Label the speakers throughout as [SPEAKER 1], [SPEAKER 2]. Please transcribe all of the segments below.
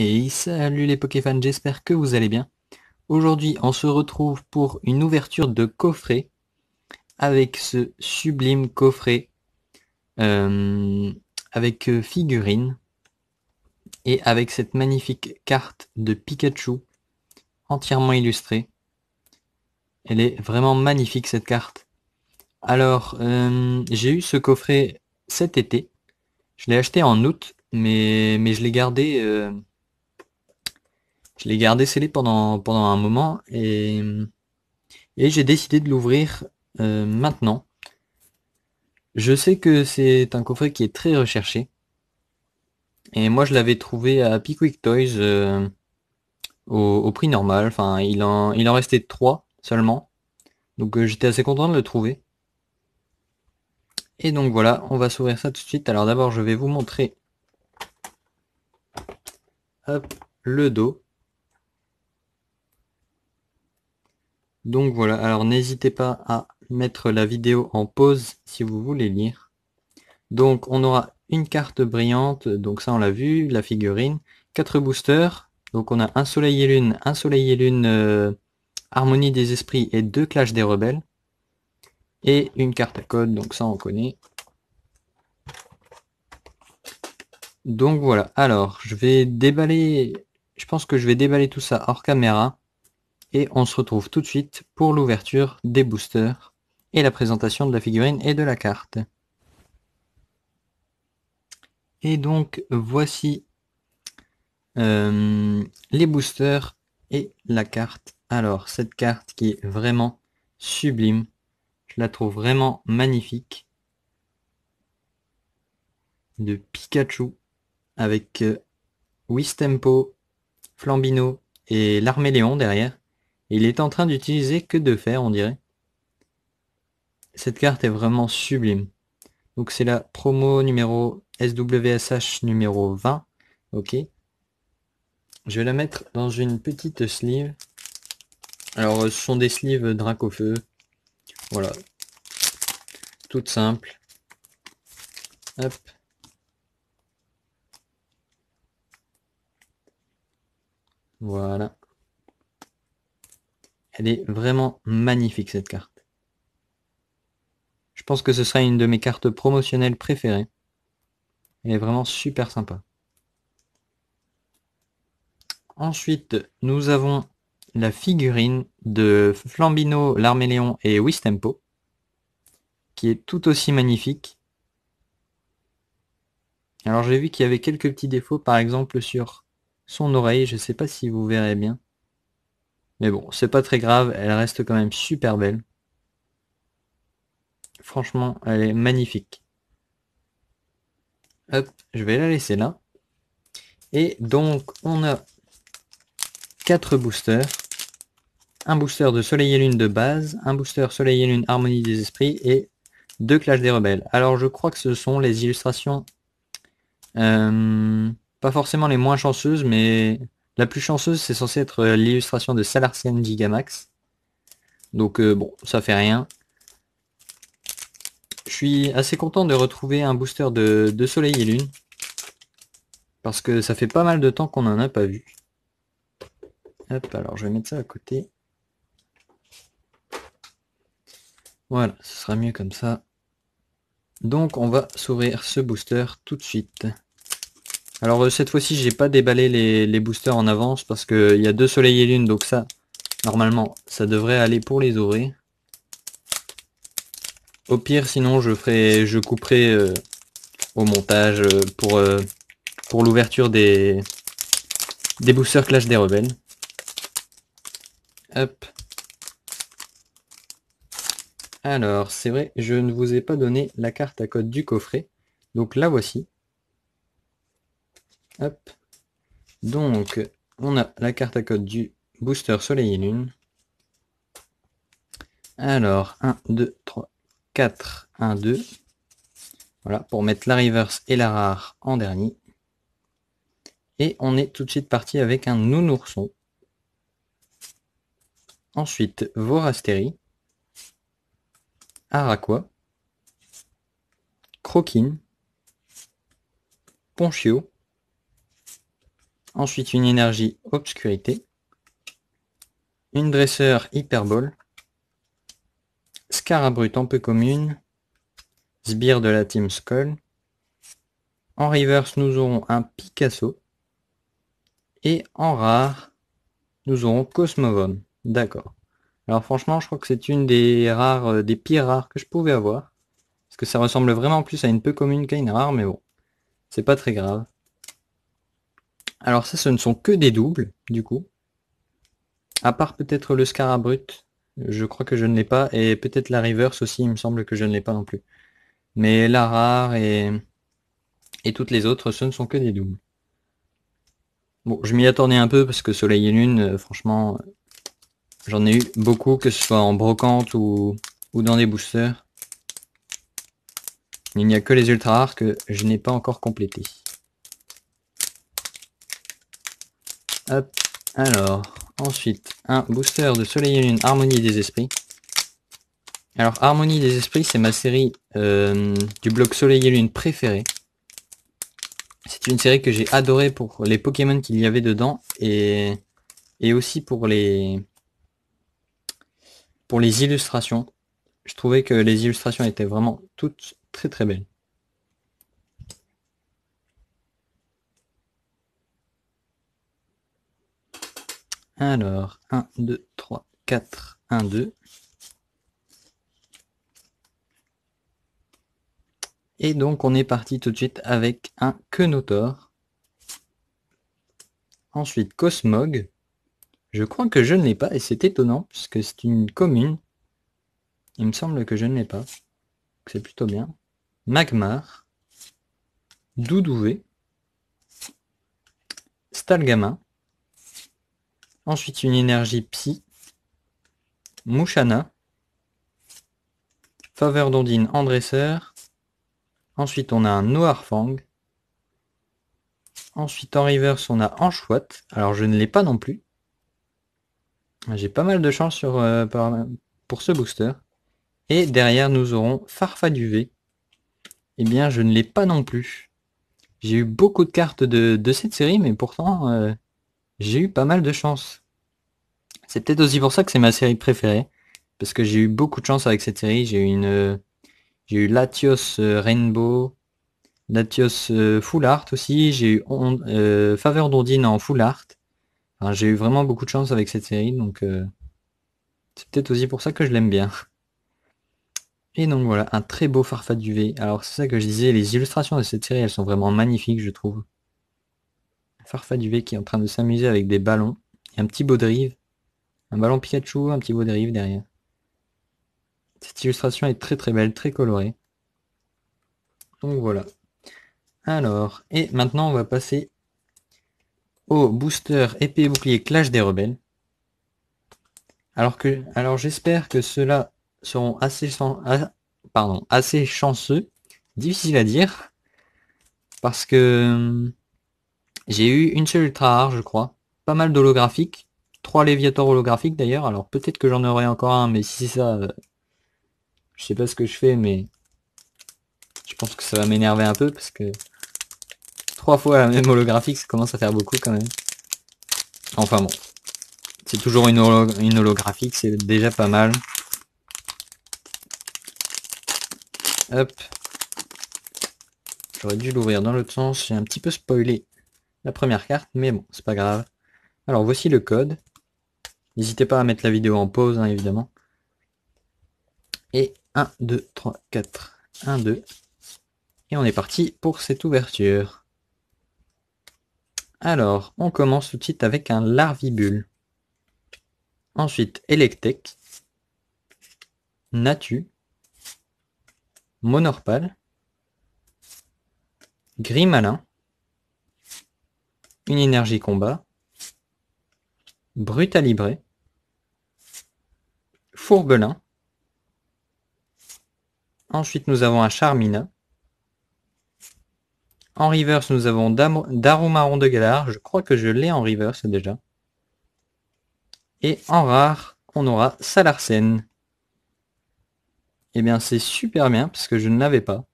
[SPEAKER 1] Et salut les Pokéfans, j'espère que vous allez bien. Aujourd'hui, on se retrouve pour une ouverture de coffret avec ce sublime coffret euh, avec figurines et avec cette magnifique carte de Pikachu entièrement illustrée. Elle est vraiment magnifique cette carte. Alors, j'ai eu ce coffret cet été. Je l'ai acheté en août, mais je l'ai gardé scellé pendant un moment et j'ai décidé de l'ouvrir maintenant. Je sais que c'est un coffret qui est très recherché. Et moi je l'avais trouvé à Pickwick Toys au prix normal. Enfin, il en restait 3 seulement. Donc j'étais assez content de le trouver. Et donc voilà, on va s'ouvrir ça tout de suite. Alors d'abord je vais vous montrer hop, le dos. Donc voilà, alors n'hésitez pas à mettre la vidéo en pause si vous voulez lire. Donc on aura une carte brillante, donc ça on l'a vu, la figurine, 4 boosters, donc on a un soleil et lune harmonie des esprits et 2 clash des rebelles, et une carte à code, donc ça on connaît. Donc voilà, alors je pense que je vais déballer tout ça hors caméra, et on se retrouve tout de suite pour l'ouverture des boosters, et la présentation de la figurine et de la carte. Et donc voici les boosters et la carte. Alors, cette carte qui est vraiment sublime, je la trouve vraiment magnifique, de Pikachu avec Wistempo, Flambino et l'Arméléon derrière. Et il est en train d'utiliser que de fer, on dirait. Cette carte est vraiment sublime. Donc c'est la promo numéro SWSH numéro 20. Ok. Je vais la mettre dans une petite sleeve. Alors ce sont des sleeves Dracofeu. Voilà, toute simple. Hop. Voilà. Elle est vraiment magnifique cette carte. Je pense que ce sera une de mes cartes promotionnelles préférées. Elle est vraiment super sympa. Ensuite, nous avons la figurine de Flambino, l'Arméléon et Wistempo, qui est tout aussi magnifique. Alors j'ai vu qu'il y avait quelques petits défauts, par exemple sur son oreille, je ne sais pas si vous verrez bien. Mais bon, c'est pas très grave, elle reste quand même super belle. Franchement, elle est magnifique. Hop, je vais la laisser là. Et donc, on a 4 boosters. Un booster de Soleil et Lune de base, un booster Soleil et Lune Harmonie des Esprits et 2 Clash des Rebelles. Alors je crois que ce sont les illustrations pas forcément les moins chanceuses, mais la plus chanceuse c'est censé être l'illustration de Salarcian Gigamax. Donc bon, ça fait rien. Je suis assez content de retrouver un booster de Soleil et Lune, parce que ça fait pas mal de temps qu'on n'en a pas vu. Hop, alors je vais mettre ça à côté. Voilà, ce sera mieux comme ça. Donc on va s'ouvrir ce booster tout de suite. Alors cette fois-ci j'ai pas déballé les boosters en avance parce qu'il y a 2 soleils et lune, donc ça, normalement, ça devrait aller pour les ouvrir. Au pire, sinon je couperai au montage pour l'ouverture des boosters Clash des Rebelles. Hop. Alors, c'est vrai, je ne vous ai pas donné la carte à code du coffret. Donc la voici. Hop. Donc, on a la carte à code du booster Soleil et Lune. Alors, 1, 2, 3, 4, 1, 2. Voilà, pour mettre la reverse et la rare en dernier. Et on est tout de suite parti avec un nounourson. Ensuite, Vorasteri, Araqua, Croquine, Ponchio, Ensuite, une énergie obscurité. Une dresseur hyperbole. Scarabrute en peu commune. Sbire de la Team Skull. En reverse, nous aurons un Picasso. Et en rare, nous aurons Cosmovum. D'accord. Alors franchement, je crois que c'est une des rares, des pires rares que je pouvais avoir. Parce que ça ressemble vraiment plus à une peu commune qu'à une rare, mais bon. C'est pas très grave. Alors ça, ce ne sont que des doubles, du coup. À part peut-être le Scarabrute. Je crois que je ne l'ai pas. Et peut-être la reverse aussi, il me semble que je ne l'ai pas non plus. Mais la rare et toutes les autres, ce ne sont que des doubles. Bon, je m'y attendais un peu parce que Soleil et Lune, franchement, j'en ai eu beaucoup, que ce soit en brocante ou dans des boosters. Il n'y a que les ultra rares que je n'ai pas encore complétés. Hop, alors, ensuite, un booster de Soleil et Lune Harmonie des Esprits. Alors, Harmonie des Esprits, c'est ma série du bloc Soleil et Lune préférée. C'est une série que j'ai adorée pour les Pokémon qu'il y avait dedans et aussi pour les illustrations. Je trouvais que les illustrations étaient vraiment toutes très très belles. Alors, 1, 2, 3, 4, 1, 2. Et donc on est parti tout de suite avec un Kenotor. Ensuite Cosmog. Je crois que je ne l'ai pas et c'est étonnant puisque c'est une commune. Il me semble que je ne l'ai pas. C'est plutôt bien. Magmar. Doudouvé. Stalgama. Ensuite une énergie Psy. Mouchana. Faveur d'Ondine en dresseur. Ensuite on a un Noirfang. Ensuite en reverse on a Anchouat. Alors je ne l'ai pas non plus. J'ai pas mal de chance pour ce booster. Et derrière nous aurons Farfaduvé. Eh bien je ne l'ai pas non plus. J'ai eu beaucoup de cartes de cette série, mais pourtant j'ai eu pas mal de chance. C'est peut-être aussi pour ça que c'est ma série préférée. Parce que j'ai eu beaucoup de chance avec cette série. J'ai eu Latios Rainbow, Latios Full Art aussi. J'ai eu Faveur d'Ondine en Full Art. Enfin, j'ai eu vraiment beaucoup de chance avec cette série, donc c'est peut-être aussi pour ça que je l'aime bien. Et donc voilà, un très beau Farfaduvé. Alors c'est ça que je disais, les illustrations de cette série, elles sont vraiment magnifiques, je trouve. Farfaduvé qui est en train de s'amuser avec des ballons. Et un petit Baudrive. Un ballon Pikachu, un petit Baudrive derrière. Cette illustration est très très belle, très colorée. Donc voilà. Alors, et maintenant on va passer au booster épée et bouclier Clash des Rebelles. Alors j'espère que ceux-là seront assez chanceux. Difficile à dire. Parce que j'ai eu une seule ultra rare, je crois. Pas mal d'holographiques. 3 Léviators holographiques d'ailleurs. Alors peut-être que j'en aurai encore un, mais si c'est ça, je sais pas ce que je fais, mais je pense que ça va m'énerver un peu parce que 3 fois la même holographique, ça commence à faire beaucoup quand même. Enfin bon. C'est toujours une holographique, c'est déjà pas mal. Hop. J'aurais dû l'ouvrir dans l'autre sens. J'ai un petit peu spoilé la première carte, mais bon, c'est pas grave. Alors voici le code. N'hésitez pas à mettre la vidéo en pause, hein, évidemment. Et 1, 2, 3, 4, 1, 2. Et on est parti pour cette ouverture. Alors, on commence tout de suite avec un Larvibule. Ensuite, Electek. Natu. Monorpal. Grimalin. Une énergie combat. Brutalibré. Fourbelin. Ensuite, nous avons un Charmina. En reverse, nous avons Darumaron de Galar. Je crois que je l'ai en reverse déjà. Et en rare, on aura Salarsen. Eh bien, c'est super bien, parce que je ne l'avais pas.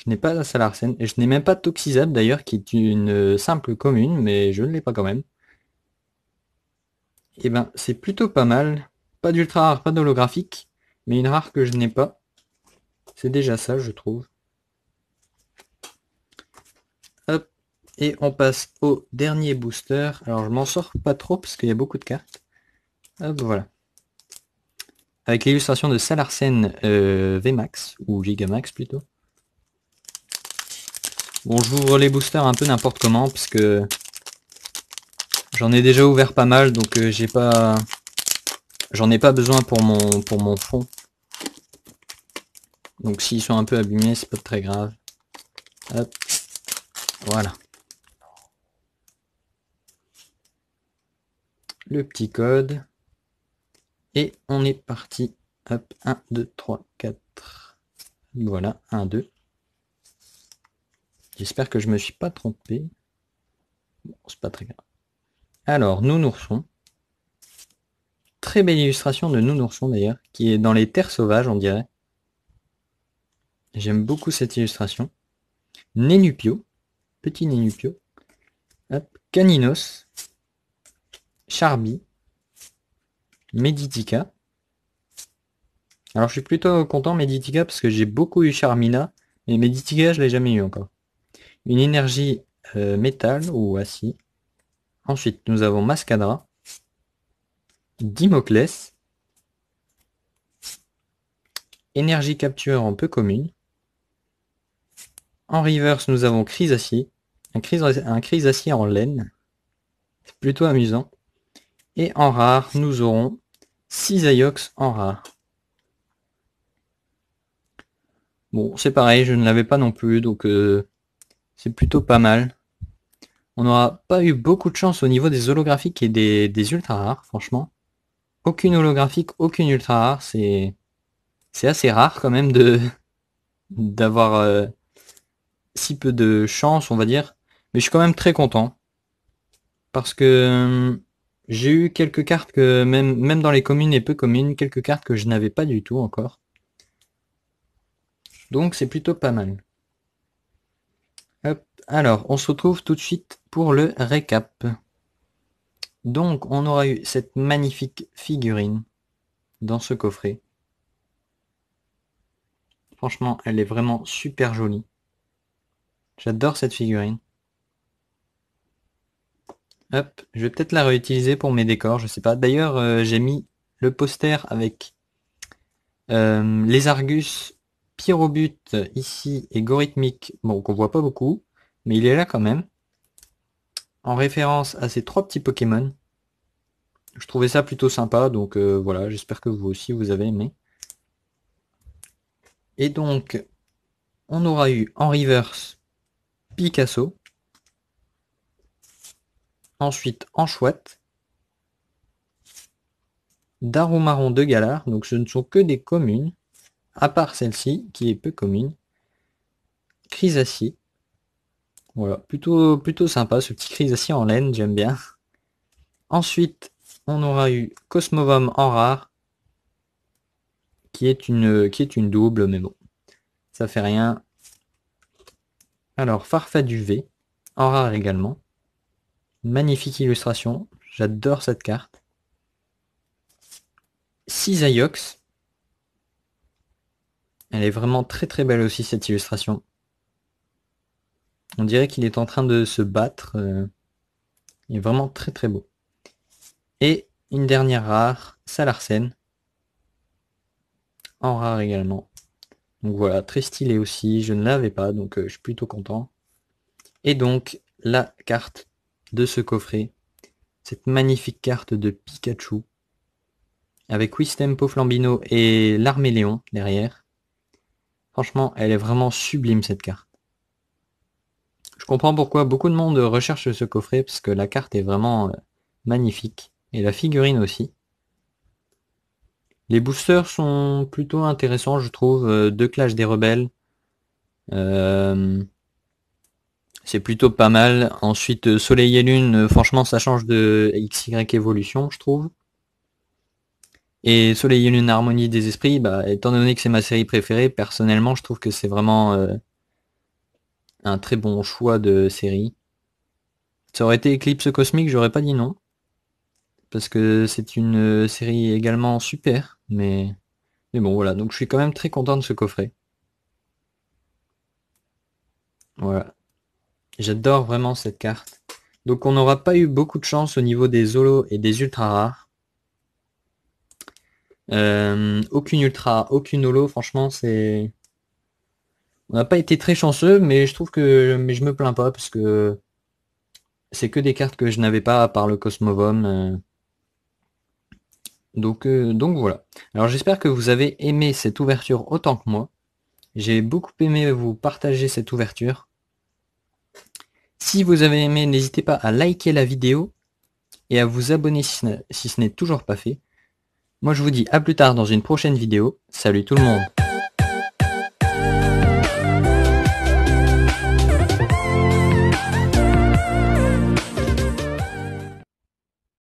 [SPEAKER 1] Je n'ai pas la Salarsen, et je n'ai même pas Toxizab d'ailleurs, qui est une simple commune, mais je ne l'ai pas quand même. Et ben, c'est plutôt pas mal. Pas d'ultra rare, pas d'holographique, mais une rare que je n'ai pas. C'est déjà ça, je trouve. Hop, et on passe au dernier booster. Alors, je m'en sors pas trop, parce qu'il y a beaucoup de cartes. Hop, voilà. Avec l'illustration de Salarsen VMAX, ou Gigamax plutôt. Bon, j'ouvre les boosters un peu n'importe comment, parce que j'en ai déjà ouvert pas mal, donc j'en ai pas besoin pour mon fond. Donc s'ils sont un peu abîmés, c'est pas très grave. Hop, voilà. Le petit code. Et on est parti. Hop, 1, 2, 3, 4. Voilà, 1, 2. J'espère que je me suis pas trompé. Bon, c'est pas très grave. Alors, Nounourson. Très belle illustration de Nounourson d'ailleurs, qui est dans les terres sauvages, on dirait. J'aime beaucoup cette illustration. Nénupio, petit Nénupio. Hop, Caninos. Charby. Meditica. Alors je suis plutôt content Meditica parce que j'ai beaucoup eu Charmina, mais Meditica je l'ai jamais eu encore. Une énergie métal ou acier. Ensuite nous avons Mascadra. Dimoclès. Énergie capture en peu commune. En reverse nous avons Chrysacier. Un Chrysacier en laine. C'est plutôt amusant. Et en rare nous aurons Cisaiox en rare. Bon, c'est pareil, je ne l'avais pas non plus, donc c'est plutôt pas mal. On n'aura pas eu beaucoup de chance au niveau des holographiques et des ultra rares, franchement. Aucune holographique, aucune ultra rare, c'est assez rare quand même de d'avoir si peu de chance, on va dire. Mais je suis quand même très content. Parce que j'ai eu quelques cartes que, même dans les communes et peu communes, quelques cartes que je n'avais pas du tout encore. Donc c'est plutôt pas mal. Hop. Alors, on se retrouve tout de suite pour le récap. Donc, on aura eu cette magnifique figurine dans ce coffret. Franchement, elle est vraiment super jolie. J'adore cette figurine. Hop, je vais peut-être la réutiliser pour mes décors, je sais pas. D'ailleurs, j'ai mis le poster avec les Argus, Pyrobut ici et Gorithmique, bon, qu'on voit pas beaucoup, mais il est là quand même. En référence à ces trois petits Pokémon. Je trouvais ça plutôt sympa, donc voilà, j'espère que vous aussi vous avez aimé. Et donc, on aura eu en reverse Picasso. Ensuite, en chouette, Darumaron de Galar. Donc ce ne sont que des communes, à part celle-ci, qui est peu commune. Chrysacier. Voilà, plutôt sympa, ce petit Chrysacier en laine, j'aime bien. Ensuite, on aura eu Cosmovom en rare, qui est une double, mais bon, ça fait rien. Alors, Farfaduvé, en rare également. Magnifique illustration, j'adore cette carte. Cisaiox. Elle est vraiment très très belle aussi cette illustration. On dirait qu'il est en train de se battre. Il est vraiment très très beau. Et une dernière rare, Salarsen. En rare également. Donc voilà, très stylé aussi. Je ne l'avais pas, donc je suis plutôt content. Et donc, la carte de ce coffret. Cette magnifique carte de Pikachu. Avec Wistempo Flambino et l'Arméléon derrière. Franchement, elle est vraiment sublime cette carte. Je comprends pourquoi beaucoup de monde recherche ce coffret, parce que la carte est vraiment magnifique. Et la figurine aussi. Les boosters sont plutôt intéressants, je trouve. Deux Clash des Rebelles. C'est plutôt pas mal. Ensuite, Soleil et Lune, franchement, ça change de XY évolution, je trouve. Et Soleil et Lune Harmonie des Esprits, bah, étant donné que c'est ma série préférée, personnellement, je trouve que c'est vraiment un très bon choix de série. Ça aurait été Eclipse Cosmique, j'aurais pas dit non. Parce que c'est une série également super, mais bon voilà, donc je suis quand même très content de ce coffret. Voilà, j'adore vraiment cette carte. Donc on n'aura pas eu beaucoup de chance au niveau des holos et des ultra rares. Aucune ultra, aucune holo, franchement c'est... On n'a pas été très chanceux, mais je trouve que... Mais je me plains pas, parce que c'est que des cartes que je n'avais pas à part le Cosmovum. Donc voilà. Alors j'espère que vous avez aimé cette ouverture autant que moi. J'ai beaucoup aimé vous partager cette ouverture. Si vous avez aimé, n'hésitez pas à liker la vidéo et à vous abonner si ce n'est toujours pas fait. Moi je vous dis à plus tard dans une prochaine vidéo. Salut tout le monde.